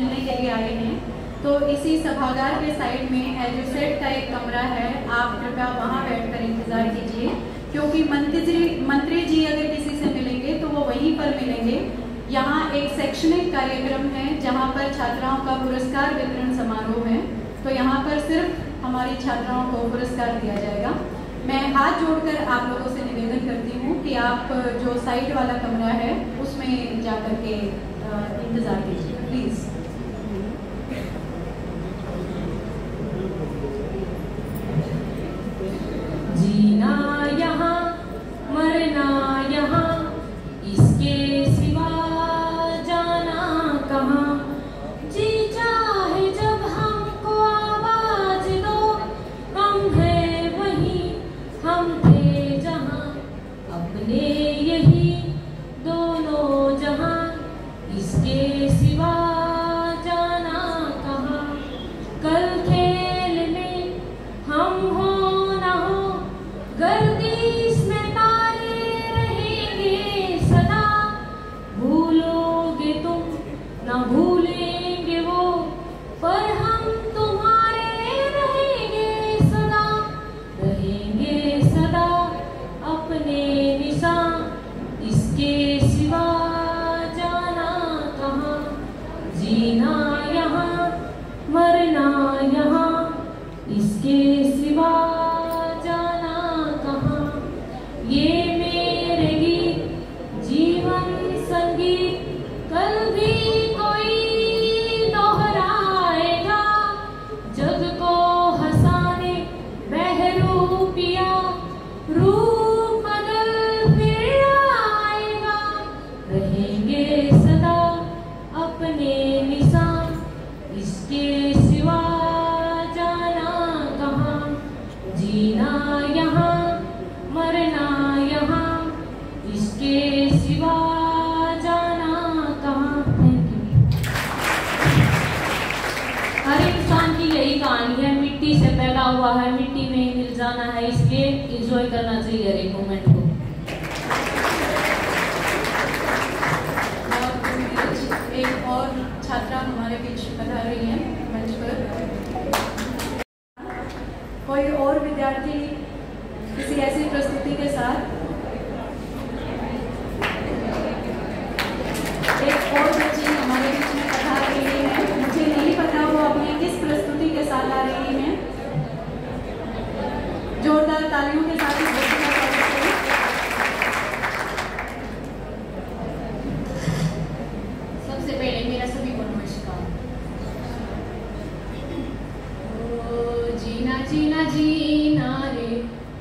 मिलने के लिए आए हैं। तो इसी सभागार के साइड में एजुसेट का एक कमरा है, आप कृपया वहाँ बैठकर इंतज़ार कीजिए, क्योंकि मंत्री जी अगर किसी से मिलेंगे तो वो वहीं पर मिलेंगे। यहाँ एक शैक्षणिक कार्यक्रम है जहाँ पर छात्राओं का पुरस्कार वितरण समारोह है, तो यहाँ पर सिर्फ हमारी छात्राओं को पुरस्कार दिया जाएगा। मैं हाथ जोड़कर आप लोगों से निवेदन करती हूँ कि आप जो साइड वाला कमरा है उसमें जाकर के इंतज़ार कीजिए प्लीज़। जीना यहाँ मरना यहाँ, इसके सिवा जाना कहाँ। जी चाहे जब हमको आवाज दो, हम है वहीं हम थे जहाँ, अपने यही दोनों जहाँ, इसके सिवा जाना कहाँ। कल खेल में हम हो ना हो, गर्दिश में तारे रहेंगे सदा। भूलोगे तुम ना भूलेंगे वो, पर हम तुम्हारे रहेंगे सदा। रहेंगे सदा अपने निशान, इसके सिवा जाना कहाँ। जीना यहाँ मरना यहाँ, इसके सिवा जाना कहाँ। ये मेरे गीत जीवन संगीत कल भी कोई दोहराएगा। जग को हंसाने बहरूपिया रूप बदल फिर आएगा। रहेंगे सदा अपने निशान, इसके सिवा जाना कहाँ। जीना यहाँ मरना यहाँ, इसके सिवा जाना कहाँ। Thank you. हर इंसान की यही कहानी है, मिट्टी से पैदा हुआ है, मिट्टी में ही मिल जाना है, इसलिए एंजॉय करना चाहिए हर एक मोमेंट को। एक और छात्रा हमारे बीच पधार रही है मंच पर। कोई और विद्यार्थी किसी ऐसी प्रस्तुति के साथ, एक और बच्ची हमारे बीच में पधार रही है, मुझे नहीं पता वो अपनी किस प्रस्तुति के साथ आ रही हैं। जोरदार तालियों के साथ इस बच्ची का स्वागत करें। सबसे पहले मेरा सभी को नमस्कार। ओ जीना जीना जीना रे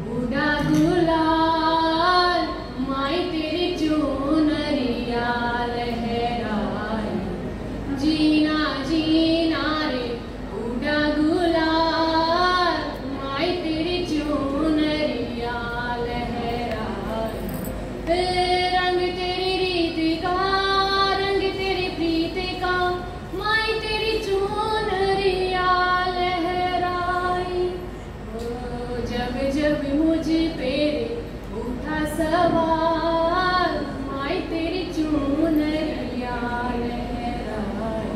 बूढ़ा गुलाल, माई तेरी चुनरिया लहराए। जीना जीना रे बूढ़ा गुलाल, माई तेरी चुनरिया लहराए। रंग तेरी रीत का, रंग तेरी प्रीत का, माई तेरी चुनरिया लहराई। ओ जब जब मुझ पे उठा सवाल, माई तेरी चुनरिया लहराई।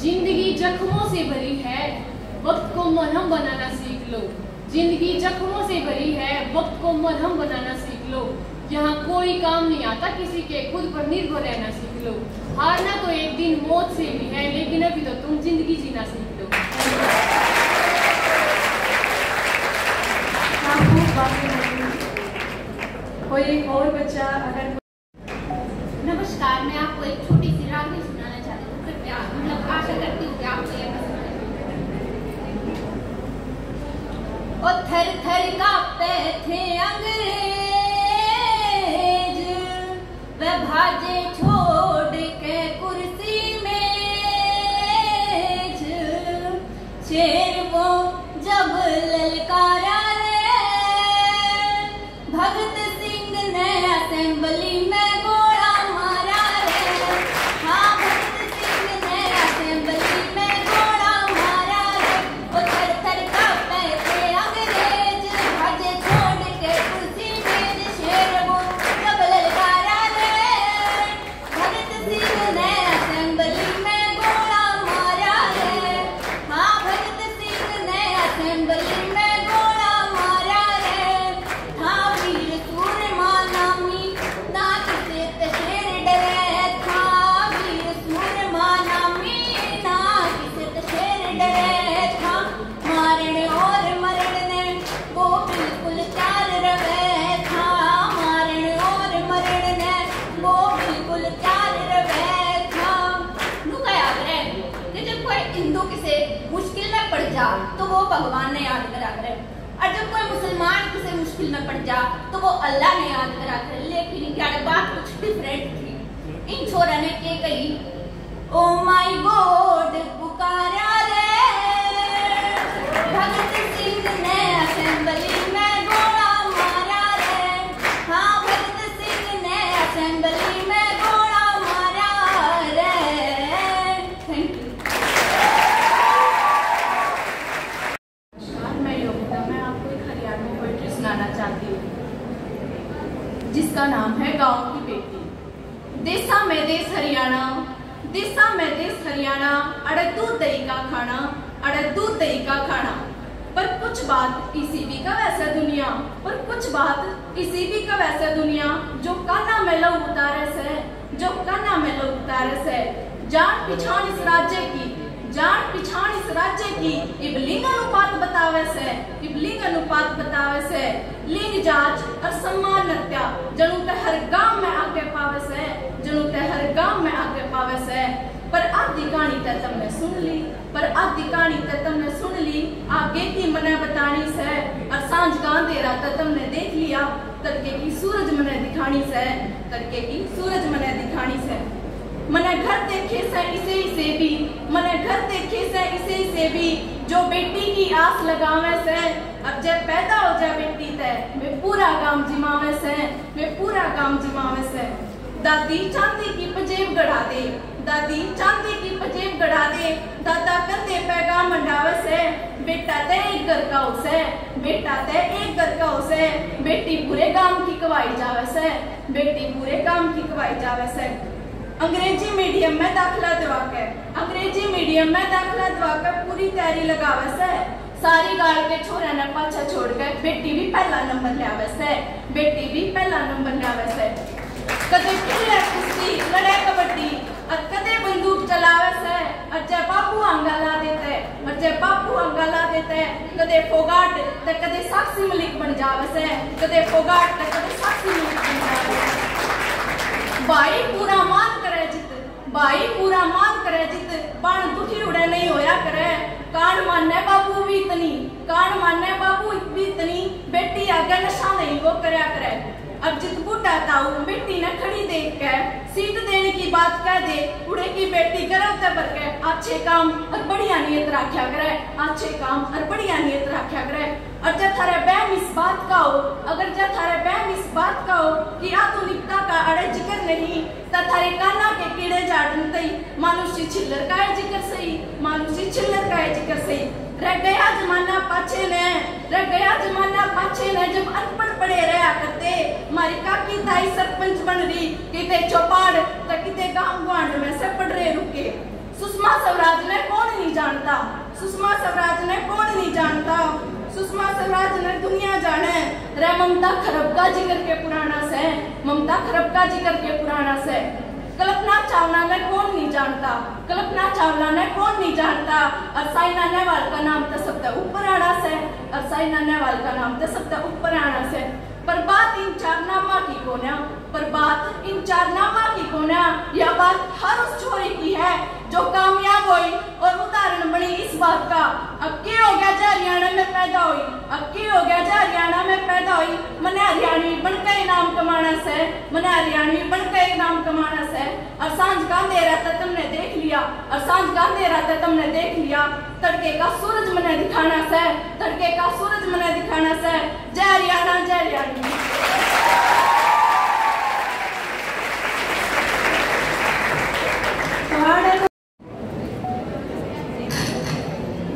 जिंदगी जख्मों से भरी है, वक्त को मरहम बनाना सीख लो। जिंदगी जख्मों से भरी है, वक्त को मरहम बनाना सीख लो। यहाँ कोई काम नहीं आता किसी के, खुद पर निर्भर रहना सीख लो। हारना तो एक दिन मौत से भी है, लेकिन अभी तो तुम जिंदगी जीना सीख लो। कोई और बच्चा अगर नमस्कार, मैं आपको एक छोटी सी रागनी सुनाना चाहती हूँ। कृपया मतलब आशा करती हूँ कि आपको यह पसंद आए। ओ थर थर कांपते थे अंग्रेज, वे भाजे छोड़ के कुर्सी मेज। शेर वो जब ललकारा रे, भगत सिंह ने असेंबली में तो वो भगवान ने याद करा करे, और जब कोई मुसलमान किसी मुश्किल में पड़ जा तो वो अल्लाह ने याद करा करे। लेकिन क्या बात कुछ डिफरेंट थी। इन छोरा ने के कही, ओ माय गॉड पुकारा रे, भगत सिंह ने असेंबली में गोला मारा रे। हाँ, भगत सिंह ने असेंबली में गोला मारा रे। Thank you. जिसका नाम है गांव की बेटी। देसा में देश हरियाणा, देसा में देश हरियाणा, अड़े दूध दही का खाना, अड़े दूध दही का खाना। पर कुछ बात इसी भी का वैसा दुनिया, पर कुछ बात इसी भी का वैसा दुनिया। जो काना में लहू उतारे से, जो काना में लहू उतारे से। जान पिछान इस राज्य की, जान पिछान इस राज्य की। इब लिंग अनुपात बतावे से, इब लिंग अनुपात बतावे से। लिंग जांच और सम्मान हत्या जनू ते हर गांव में आके पावे से, जनू ते हर गांव में आके पावे से। पर आधी कहानी ते तुमने सुन ली, पर आधी कहानी ते तुमने सुन ली। आगे की मने बतानी से, और सांझ का अंधेरा ते तुमने देख लिया। तड़के की सूरज मने दिखानी से, तड़के की सूरज मने दिखानी से। मने घर देखे से इसे भी, मने घर देखे से इसे भी। जो बेटी की आस लगावे से, अब जब पैदा हो जाए बेटी ते वे पूरा काम जिमावे से, वे पूरा काम जिमावे से। दादी चांदी की पजेब गढ़ा दे, दादी चांदी की पजेब गढ़ा दे। दादा कंधे पैगाम मंडावे से, बेटा ते एक घर का उसे, बेटा ते एक घर का उसे। बेटी पूरे गांव की कवाई जावे से, बेटी पूरे गांव की कवाई जावे से। अंग्रेजी मीडियम में दाखला दिवा के, अंग्रेजी मीडियम में दाखला दिवा के पूरी तैयारी लगावे से। सारी गाल के छोरा ने पाछा छोड़ के बेटी भी पहला नंबर लियावे से, बेटी भी पहला नंबर लियावे से। कदे खेले कुश्ती, लड़े कबड्डी, और कदे बंदूक चलावे से। और जय बापू अंगाला देते, और जय बापू अंगाला देते। कदे फोगाट ते कदे साक्षी मलिक बन जावे से, कदे फोगाट ते कदे साक्षी मलिक बन जावे से। भाई पूरा मान करे जित, भाई पूरा मान करे जित। बाण दुखी उड़े नहीं होया करे, कान माने बाबू भी इतनी, कान माने बाबू भी इतनी। बेटी आगे नशा नहीं वो करया करे। अब जित बूढ़ा ताऊ बेटी ने खड़ी देख के सीट देने की बात कह दे। उड़े की बेटी करते भर के अच्छे काम और बढ़िया नियत रखा करे, अच्छे काम और बढ़िया नियत रखा करे। और जब थारे बहन इस बात का हो, अगर जब थारे बहन इस बात का हो कि आधुनिकता का अड़े जिक्र नहीं, तो थारे काना के कीड़े झाड़न तई मानुषी छिल्लर का है जिक्र सही, मानुषी छिल्लर का है जिक्र सही। रह गया जमाना पाछे ने, रह गया जमाना पाछे ने। जब अनपढ़ पड़े रहा करते, मारी काकी ताई सरपंच बन रही, किते चौपाड़ तो किते गांव गुआंढ में से पड़ रहे रुके। सुषमा स्वराज ने कौन नहीं जानता, सुषमा स्वराज ने कौन नहीं जानता, सुषमा स्वराज ने दुनिया जाने रे ममता खरब का जिक्र के पुराना से, ममता खरब का जिक्र के पुराना से। कल्पना चावला ने कौन नहीं जानता, कल्पना चावला ने कौन नहीं जानता। और साइना नेहवाल का नाम तो सबसे ऊपर आना से, और साइना नेहवाल का नाम तो सबसे ऊपर आना से। पर बात इन चार नामा की कोना, पर बात इन चार नामा की कोना, यह बात हर उस छोरी की है जो कामयाब हुई और उदाहरण बनी इस बात का। अब की हो गया जो हरियाणा में पैदा हुई, अब की हो गया जो हरियाणा में पैदा हुई। मने हरियाणवी बनकर इनाम कमाना से, मने हरियाणवी बनकर इनाम कमाना से। और सांझ का अंधेरा था तुमने देख लिया, और सांझ का अंधेरा था तुमने देख लिया। तड़के का सूरज मने दिखाना से, तड़के का सूरज मने दिखाना से। जय हरियाणा, जय हरियाणा।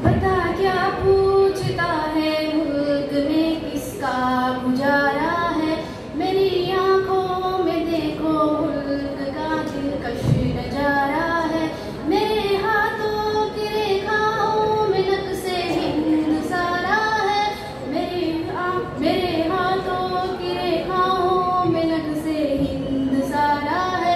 बता क्या पूछता है मुल्क में किसका गुजारा है, मेरी आंखों में देखो मुल्क का दिलकश नजारा है। मेरे हाथों की रेखाओं में नक्शे हिंद सारा है, मेरे हाथों की रेखाओं में नक्शे हिंद सारा है।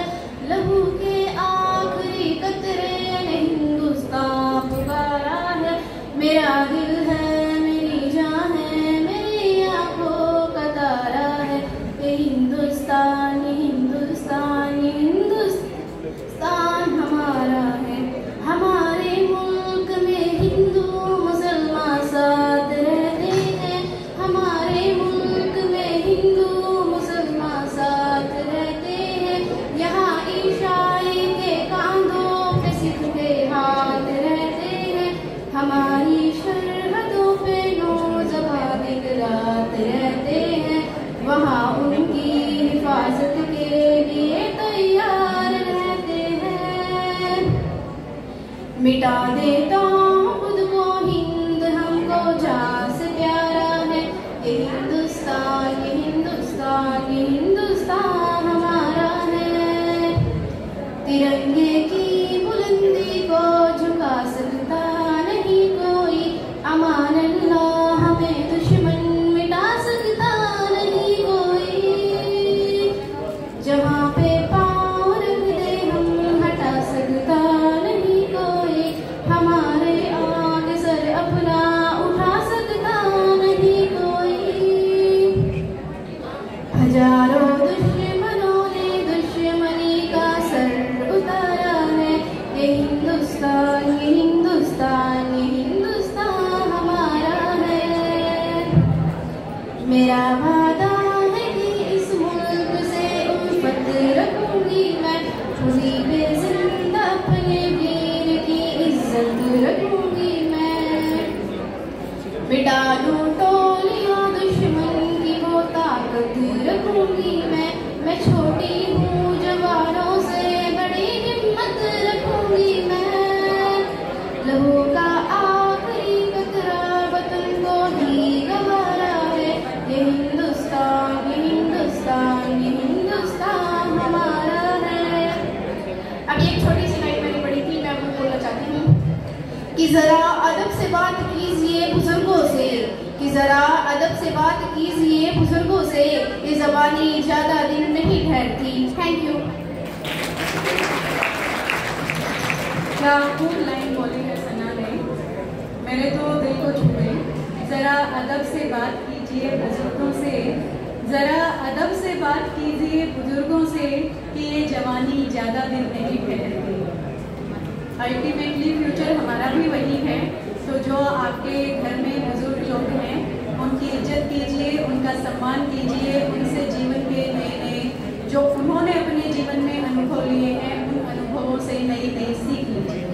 लहू के आखिरी कतरे ने हिंदुस्तान पुकारा है। मेरा दिल है, मेरी जान है, मेरी आंखों का तारा है। ये हिंदुस्तान, हिंदुस्तान, हिंदुस्तान हमारा है। हमारे मुल्क में हिंदू मुसलमान साथ रहते हैं, हमारे मुल्क में हिंदू मुसलमान साथ रहते हैं। यहाँ ईसाई के कांधों पे सिख के हाथ रहते हैं, हमारी सरहदों पे नौजवान दिन रात रहते हैं। वहाँ उनकी हिफाजत के लिए तैयार रहते हैं। मिटा देता हूँ खुद को हिंद, हमको जान से प्यारा है। ये हिंदुस्तान, ये हिंदुस्तान, ये हिंदुस्तान हमारा है। तिरंगे की बुलंदी को झुका सकता नहीं कोई, अमान अल्लाह हमें दुश्मन मिटा सकता नहीं कोई। जहाँ पे पाँव रख दे हम हटा सकता नहीं कोई, हमारे आगे सर अपना उठा सकता नहीं कोई। हजारों दुश्मनों ने दुश्मनी का सर उतारा है। ये हिंदुस्तान, ये हिंदुस्तान, ये हिंदुस्तान हमारा है। मेरा वादा है कि इस मुल्क से उल्फत रखूंगी मैं, खुदी पे जिंदा अपने वीर की इज्जत रखूंगी मैं। मिटा दूं टोलियां दुश्मन की वो ताकत रखूंगी मैं छोटी हूँ जवानों से बड़ी हिम्मत रखूंगी मैं। लहू का आखिरी कतरा वतन को ही गवारा है। ये हिंदुस्तान, ये हिंदुस्तान, ये हिंदुस्तान हमारा है। अब एक छोटी सी लाइन मैंने पढ़ी थी, मैं वो बोलना चाहती हूँ कि जरा अदब से बात कीजिए बुजुर्गों से, कि जरा अदब से बात कीजिए बुजुर्गों से। ये ज़बानी ज्यादा दिन नहीं ठहरती। Thank you. क्या खूब लाइन बोली है सना ने, मेरे तो दिल को छू गई। जरा अदब से बात कीजिए बुजुर्गों से, जरा अदब से बात कीजिए बुजुर्गों से, कि ये जवानी ज्यादा दिन नहीं ठहरती। अल्टीमेटली फ्यूचर हमारा भी वही है। तो जो आपके घर में बुजुर्ग लोग हैं उनकी इज्जत कीजिए, उनका सम्मान कीजिए, उनसे जीवन के नए नए जो उन्होंने अपने जीवन में अनुभव लिए हैं उन अनुभवों से नई नई सीख लीजिए।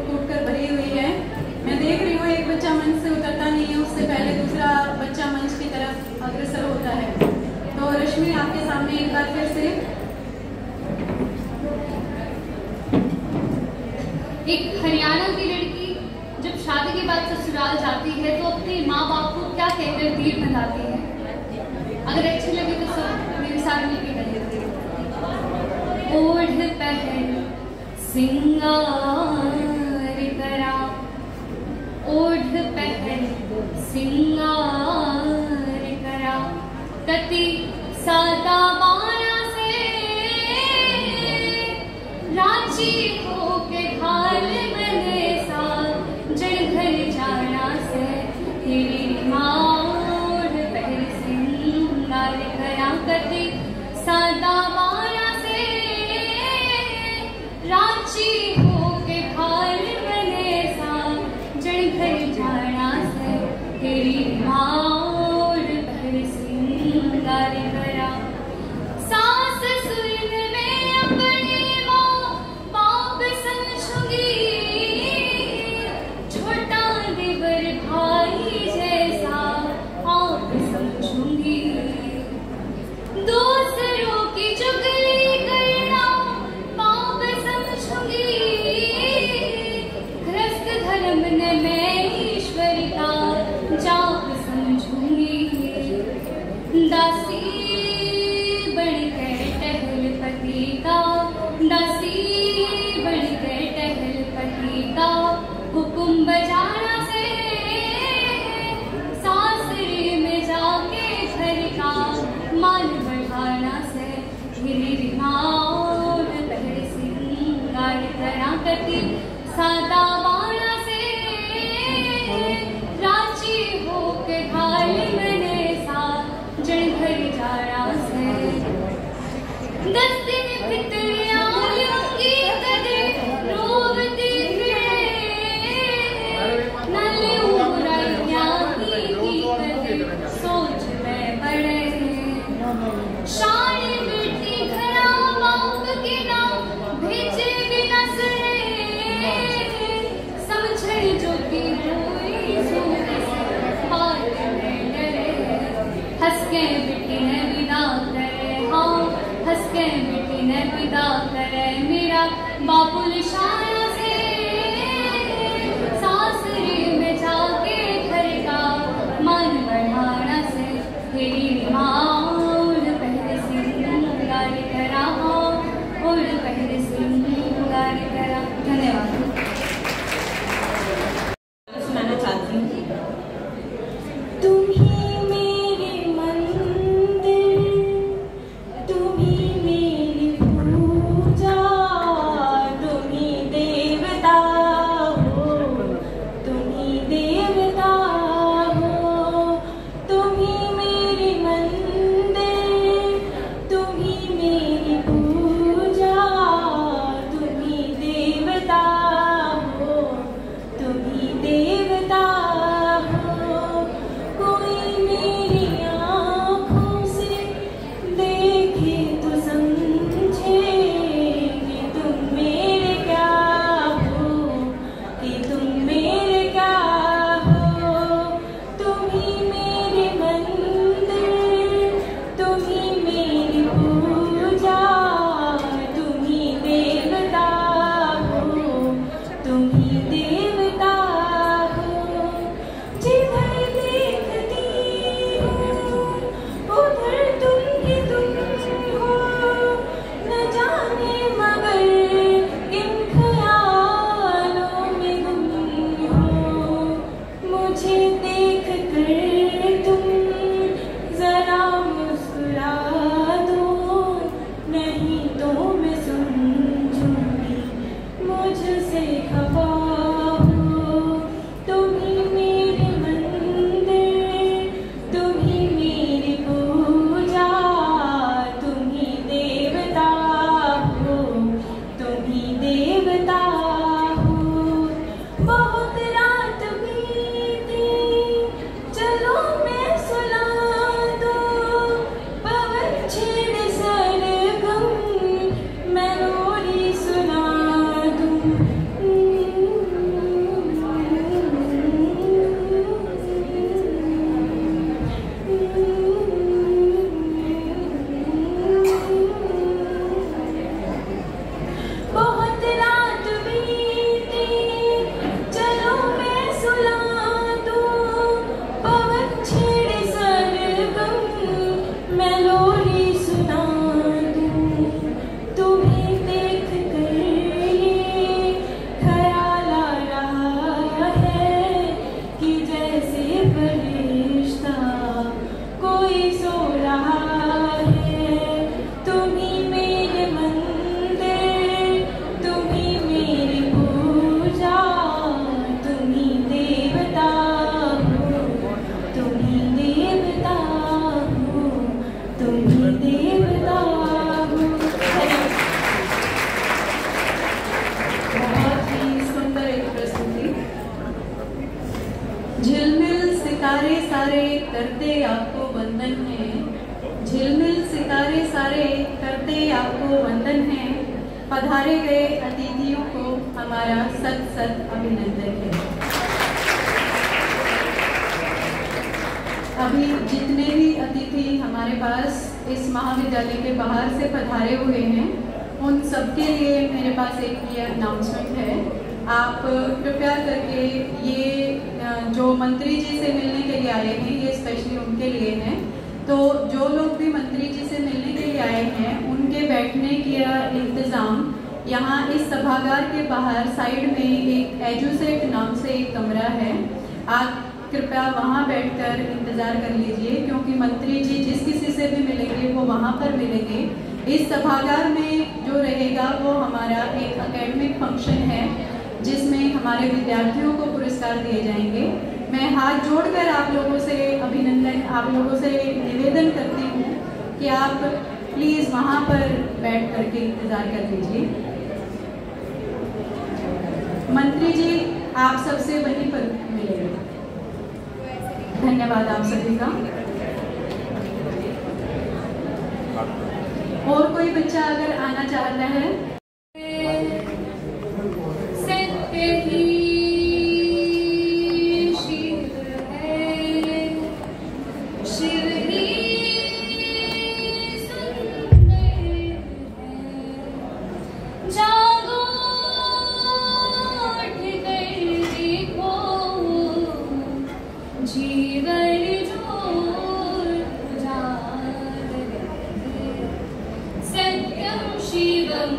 टूट कर भरी हुई है। मैं देख रही हूँ एक बच्चा मंच से उतरता नहीं है, उससे पहले दूसरा बच्चा मंच की तरफ अग्रसर होता है। तो रश्मि आपके सामने एक बार फिर से एक हरियाणा की लड़की जब शादी के बाद ससुराल जाती है तो अपने माँ बाप को क्या कहकर तीर बंधाती है। अगर अच्छी लगे तो सब मेरे साथ मिलकर पहल सिंगार करा, ओढ़ पहल सिंगार करा, कति सादा बारा से रांची होके घाल बने सा, जड़ घर जाना से तेरी ओढ़ पहल सिंगार करा, कति सादा बारा से रांची होके घाल बने सा, जड़ घर जाना से तेरी ओढ़ पहल सिंगार करा। सास सुन में अपने माँ बाप समझूंगी, छोटा देवर भाई जैसा आप समझूंगी, दूसरों की चुगली करना पाप समझूंगी, गृहस्थ धर्म ने मैं ईश्वर का जाप समझूंगी, दासी बनकर टहल पति का, दासी बनकर टहल पति का, हुक्म बजाना से सासरे में जाके घर का मान बढ़ाना से, मेरी रिमाओं पहले सिंगार करा, कति सादा बारा से रांची होके घाल बने सा, जड़ घर जाना से। 10 दिन फितरियां लूंगी कदे रोवती फिरे, नाले उमराइयां की कदे सोच में पड़े, शान बेटी घरा बाप के नाम भेजे बिना सरे, समझे जो की रोई सूर से बात में डरे, हंस के बेटी ने विदा करे, हाँ हंस के बेटी ने विदा करे, मेरा बाबुल शाना से सासरे में जाके घर का मान बढ़ाना से, तेरी ओढ़ पहले सिंगार करा, ओढ़ पहले सिंगार करा। धन्यवाद। सुनाना चाहती हूँ। तुम ही मेरे मंदिर, तुम ही मेरी पूजा, तुम ही देवता हो, तुम ही देवता हो, तुम ही मेरे मंदिर, तुम ही मेरी पूजा, तुम ही देवता आपको वंदन है। पधारे गए अतिथियों को हमारा सत सत अभिनंदन है। अभी जितने भी अतिथि हमारे पास इस महाविद्यालय के बाहर से पधारे हुए हैं, उन सबके लिए मेरे पास एक ये अनाउंसमेंट है। आप कृपया करके ये जो मंत्री जी से मिलने के लिए आए हैं, ये स्पेशली उनके लिए हैं। तो जो लोग भी मंत्री जी से मिलने के लिए आए हैं, उनके बैठने का इंतज़ाम यहाँ इस सभागार के बाहर साइड में एक एजुसेट नाम से एक कमरा है। आप कृपया वहाँ बैठकर इंतज़ार कर लीजिए, क्योंकि मंत्री जी जिस किसी से भी मिलेंगे वो वहाँ पर मिलेंगे। इस सभागार में जो रहेगा वो हमारा एक एकेडमिक फंक्शन है, जिसमें हमारे विद्यार्थियों को पुरस्कार दिए जाएंगे। मैं हाथ जोड़कर आप लोगों से निवेदन करती हूँ कि आप प्लीज़ वहाँ पर बैठ करके इंतज़ार कर लीजिए। मंत्री जी आप सबसे वहीं पर मिलेंगे। धन्यवाद आप सभी का। और कोई बच्चा अगर आना चाहता है। शिवं